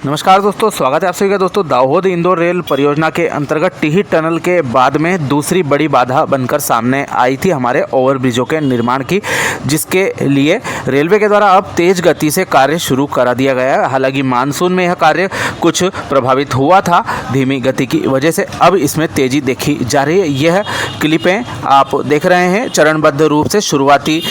नमस्कार दोस्तों, स्वागत है आप सभी का दोस्तों। दाहोद इंदौर रेल परियोजना के अंतर्गत टिहरी टनल के बाद में दूसरी बड़ी बाधा बनकर सामने आई थी हमारे ओवरब्रिजों के निर्माण की, जिसके लिए रेलवे के द्वारा अब तेज गति से कार्य शुरू करा दिया गया है। हालांकि मानसून में यह कार्य कुछ प्रभावित हुआ था धीमी गति की वजह से, अब इसमें तेजी देखी जा रही है। यह क्लिपें आप देख रहे हैं चरणबद्ध रूप से, शुरुआती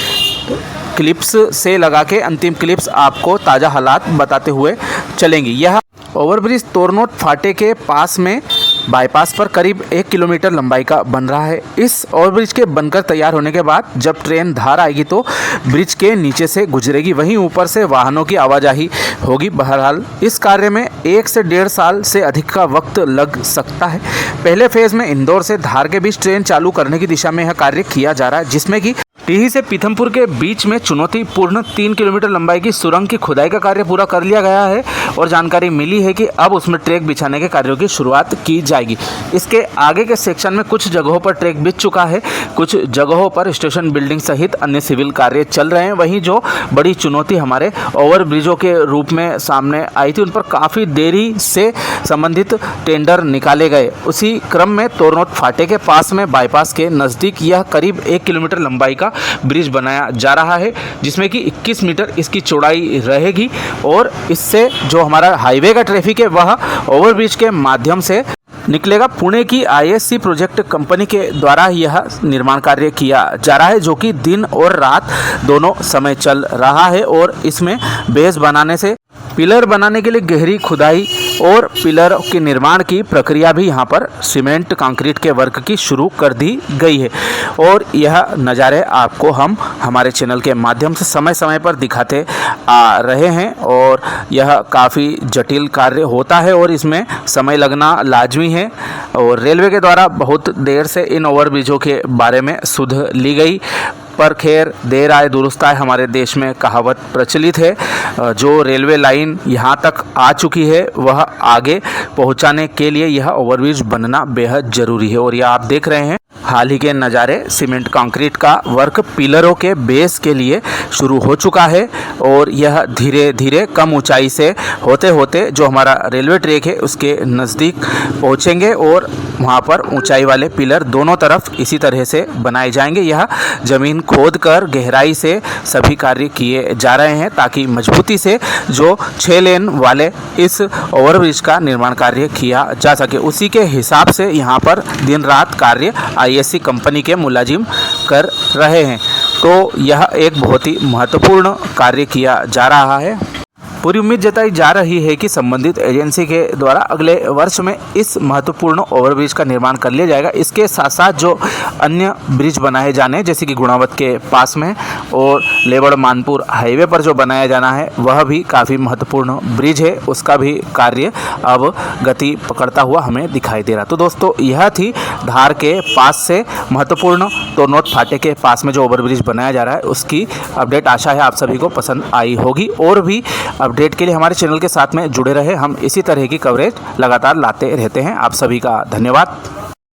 क्लिप्स से लगा के अंतिम क्लिप्स आपको ताज़ा हालात बताते हुए चलेंगी। यह ओवरब्रिज तोरनोट फाटे के पास में बाईपास पर करीब 1 किलोमीटर लंबाई का बन रहा है। इस ओवरब्रिज के बनकर तैयार होने के बाद जब ट्रेन धार आएगी तो ब्रिज के नीचे से गुजरेगी, वहीं ऊपर से वाहनों की आवाजाही होगी। बहरहाल इस कार्य में 1 से 1.5 साल से अधिक का वक्त लग सकता है। पहले फेज में इंदौर से धार के बीच ट्रेन चालू करने की दिशा में यह कार्य किया जा रहा है, जिसमें कि टिहरी से पीथमपुर के बीच में चुनौतीपूर्ण 3 किलोमीटर लंबाई की सुरंग की खुदाई का कार्य पूरा कर लिया गया है और जानकारी मिली है कि अब उसमें ट्रैक बिछाने के कार्यों की शुरुआत की जाएगी। इसके आगे के सेक्शन में कुछ जगहों पर ट्रैक बिछ चुका है, कुछ जगहों पर स्टेशन बिल्डिंग सहित अन्य सिविल कार्य चल रहे हैं। वहीं जो बड़ी चुनौती हमारे ओवरब्रिजों के रूप में सामने आई थी, उन पर काफ़ी देरी से संबंधित टेंडर निकाले गए। उसी क्रम में तोरनोट फाटे के पास में बाईपास के नज़दीक यह करीब 1 किलोमीटर लंबाई का ब्रिज बनाया जा रहा है, जिसमें कि 21 मीटर इसकी चौड़ाई रहेगी और इससे जो हमारा हाईवे का ट्रैफिक है वह ओवरब्रिज के माध्यम से निकलेगा। पुणे की ISC प्रोजेक्ट कंपनी के द्वारा यह निर्माण कार्य किया जा रहा है, जो कि दिन और रात दोनों समय चल रहा है और इसमें बेस बनाने से पिलर बनाने के लिए गहरी खुदाई और पिलर के निर्माण की प्रक्रिया भी यहाँ पर सीमेंट कंक्रीट के वर्क की शुरू कर दी गई है। और यह नज़ारे आपको हम हमारे चैनल के माध्यम से समय समय पर दिखाते आ रहे हैं और यह काफ़ी जटिल कार्य होता है और इसमें समय लगना लाजमी है। और रेलवे के द्वारा बहुत देर से इन ओवरब्रिजों के बारे में सुध ली गई, पर खैर देर आए दुरुस्त आए, हमारे देश में कहावत प्रचलित है। जो रेलवे लाइन यहाँ तक आ चुकी है वह आगे पहुँचाने के लिए यह ओवरब्रिज बनना बेहद ज़रूरी है। और यह आप देख रहे हैं हाल ही के नज़ारे, सीमेंट कंक्रीट का वर्क पिलरों के बेस के लिए शुरू हो चुका है और यह धीरे धीरे कम ऊंचाई से होते होते जो हमारा रेलवे ट्रैक है उसके नज़दीक पहुंचेंगे और वहां पर ऊंचाई वाले पिलर दोनों तरफ इसी तरह से बनाए जाएंगे। यह ज़मीन खोद कर गहराई से सभी कार्य किए जा रहे हैं ताकि मजबूती से जो 6 लेन वाले इस ओवरब्रिज का निर्माण कार्य किया जा सके। उसी के हिसाब से यहाँ पर दिन रात कार्य ISC कंपनी के मुलाजिम कर रहे हैं। तो यह एक बहुत ही महत्वपूर्ण कार्य किया जा रहा है। पूरी उम्मीद जताई जा रही है कि संबंधित एजेंसी के द्वारा अगले वर्ष में इस महत्वपूर्ण ओवरब्रिज का निर्माण कर लिया जाएगा। इसके साथ साथ जो अन्य ब्रिज बनाए जाने जैसे कि गुणावत के पास में और लेवड़ मानपुर हाईवे पर जो बनाया जाना है वह भी काफ़ी महत्वपूर्ण ब्रिज है, उसका भी कार्य अब गति पकड़ता हुआ हमें दिखाई दे रहा। तो दोस्तों यह थी धार के पास से महत्वपूर्ण तोरनोट फाटे के पास में जो ओवरब्रिज बनाया जा रहा है उसकी अपडेट। आशा है आप सभी को पसंद आई होगी और भी अपडेट के लिए हमारे चैनल के साथ में जुड़े रहे। हम इसी तरह की कवरेज लगातार लाते रहते हैं। आप सभी का धन्यवाद।